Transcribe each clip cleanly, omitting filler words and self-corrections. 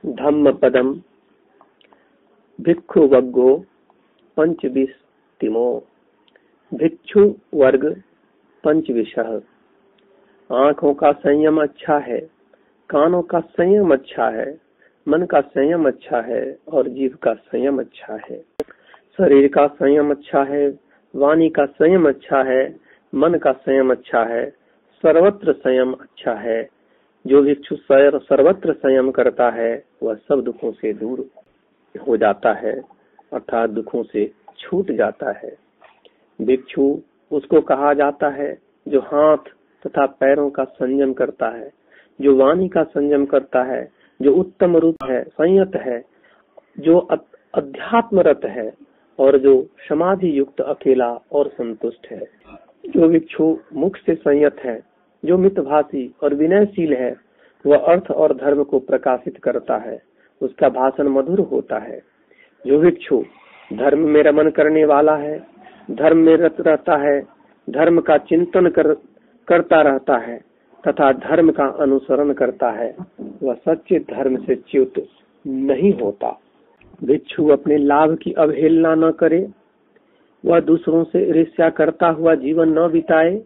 धम्म पदम भिक्षु वग्गो पंचविंशतिमो। भिक्षु वर्ग पंचविंशः। आंखों का संयम अच्छा है, कानों का संयम अच्छा है, मन का संयम अच्छा है और जीभ का संयम अच्छा है। शरीर का संयम अच्छा है, वाणी का संयम अच्छा है, मन का संयम अच्छा है, सर्वत्र संयम अच्छा है। जो भिक्षु सर्वत्र संयम करता है वह सब दुखों से दूर हो जाता है, अर्थात दुखों से छूट जाता है। भिक्षु उसको कहा जाता है जो हाथ तथा पैरों का संयम करता है, जो वाणी का संयम करता है, जो उत्तम रूप है, संयत है, जो अध्यात्मरत है और जो समाधि युक्त अकेला और संतुष्ट है। जो भिक्षु मुख से संयत है, जो मितभाषी और विनयशील है, वह अर्थ और धर्म को प्रकाशित करता है, उसका भाषण मधुर होता है। जो भिक्षु धर्म में रमन करने वाला है, धर्म में रत रहता है, धर्म का चिंतन करता रहता है तथा धर्म का अनुसरण करता है, वह सच्चे धर्म से च्युत नहीं होता। भिक्षु अपने लाभ की अवहेलना न करे, वह दूसरों से ईर्ष्या करता हुआ जीवन न बिताए।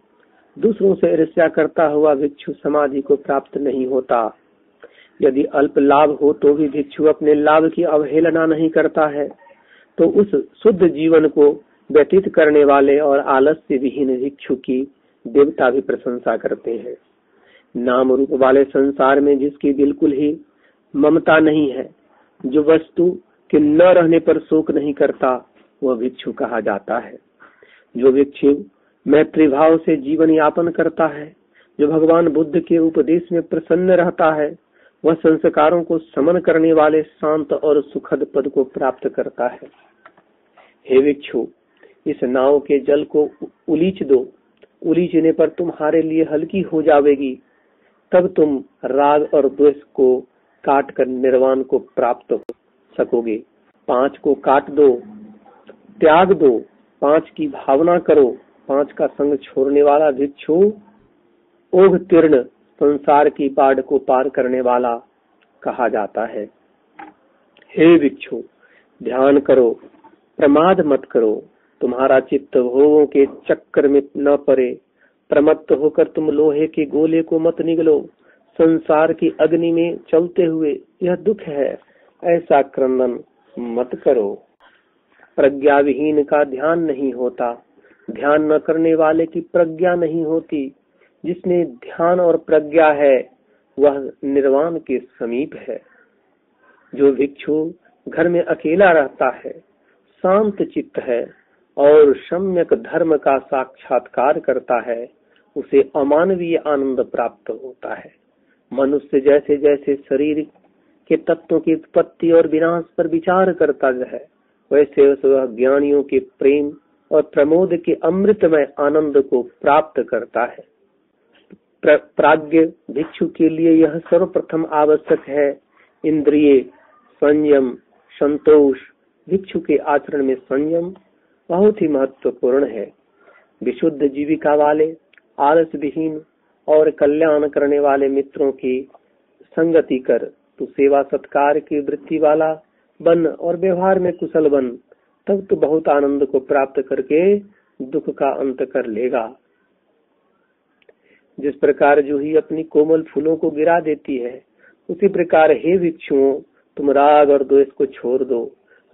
दूसरों से ईर्ष्या करता हुआ भिक्षु समाधि को प्राप्त नहीं होता। यदि अल्प लाभ हो तो भी भिक्षु अपने लाभ की अवहेलना नहीं करता है, तो उस शुद्ध जीवन को व्यतीत करने वाले और आलस्य विहीन भिक्षु की देवता भी प्रशंसा करते हैं। नाम रूप वाले संसार में जिसकी बिल्कुल ही ममता नहीं है, जो वस्तु के न रहने पर शोक नहीं करता, वह भिक्षु कहा जाता है। जो भिक्षु मैत्री भाव से जीवन यापन करता है, जो भगवान बुद्ध के उपदेश में प्रसन्न रहता है, वह संस्कारों को समन करने वाले शांत और सुखद पद को प्राप्त करता है। हे भिक्षु, इस नाव के जल को उलीच दो, उलीचने पर तुम्हारे लिए हल्की हो जाएगी, तब तुम राग और द्वेष को काट कर निर्वाण को प्राप्त हो सकोगे। 5 को काट दो, त्याग दो, 5 की भावना करो। 5 का संग छोड़ने वाला भिक्षु ओघ तीर्ण संसार की बाढ़ को पार करने वाला कहा जाता है। हे भिक्षु, ध्यान करो, प्रमाद मत करो, तुम्हारा चित्त भोगों के चक्कर में न पड़े। प्रमत्त होकर तुम लोहे के गोले को मत निगलो। संसार की अग्नि में चलते हुए यह दुख है, ऐसा क्रंदन मत करो। प्रज्ञा विहीन का ध्यान नहीं होता, ध्यान न करने वाले की प्रज्ञा नहीं होती। जिसमें ध्यान और प्रज्ञा है वह निर्वाण के समीप है। जो भिक्षु घर में अकेला रहता है, शांत चित्त है और सम्यक धर्म का साक्षात्कार करता है, उसे अमानवीय आनंद प्राप्त होता है। मनुष्य जैसे जैसे शरीर के तत्वों की उत्पत्ति और विनाश पर विचार करता है, वैसे वह ज्ञानियों के प्रेम और प्रमोद के अमृतमय आनंद को प्राप्त करता है। प्राज्ञ भिक्षु के लिए यह सर्वप्रथम आवश्यक है। इंद्रिय संयम, संतोष। भिक्षु के आचरण में संयम बहुत ही महत्वपूर्ण है। विशुद्ध जीविका वाले, आलस विहीन और कल्याण करने वाले मित्रों की संगति कर। तू सेवा सत्कार की वृत्ति वाला बन और व्यवहार में कुशल बन, तब तो बहुत आनंद को प्राप्त करके दुख का अंत कर लेगा। जिस प्रकार जूही अपनी कोमल फूलों को गिरा देती है, उसी प्रकार हे भिक्षुओं, तुम राग और द्वेष को छोड़ दो।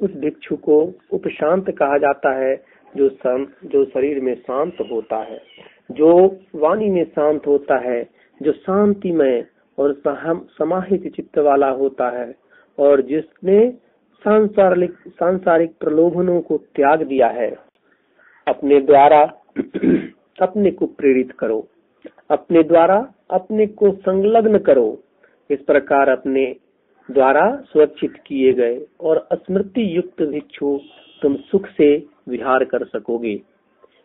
उस भिक्षु को उपशांत कहा जाता है जो शरीर में शांत होता है, जो वाणी में शांत होता है, जो शांतिमय और समाहित चित्त वाला होता है और जिसने सांसारिक प्रलोभनों को त्याग दिया है। अपने द्वारा अपने को प्रेरित करो, अपने द्वारा अपने को संलग्न करो। इस प्रकार अपने द्वारा सुरक्षित किए गए और स्मृति युक्त भिक्षु तुम सुख से विहार कर सकोगे।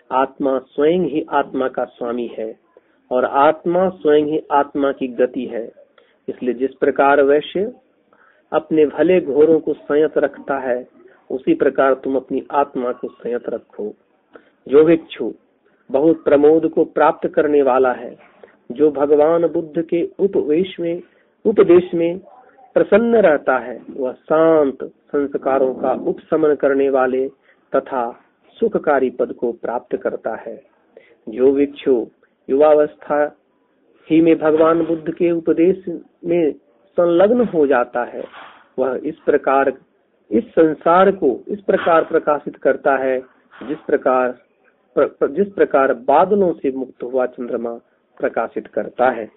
आत्मा स्वयं ही आत्मा का स्वामी है और आत्मा स्वयं ही आत्मा की गति है। इसलिए जिस प्रकार वैश्य अपने भले घोरों को संयत रखता है, उसी प्रकार तुम अपनी आत्मा को संयत रखो। जो भिक्षु बहुत प्रमोद को प्राप्त करने वाला है, जो भगवान बुद्ध के उपदेश में प्रसन्न रहता है वह शांत संस्कारों का उपशमन करने वाले तथा सुखकारी पद को प्राप्त करता है। जो भिक्षु युवावस्था ही में भगवान बुद्ध के उपदेश में संलग्न हो जाता है वह इस प्रकार इस संसार को इस प्रकार प्रकाशित करता है जिस प्रकार बादलों से मुक्त हुआ चंद्रमा प्रकाशित करता है।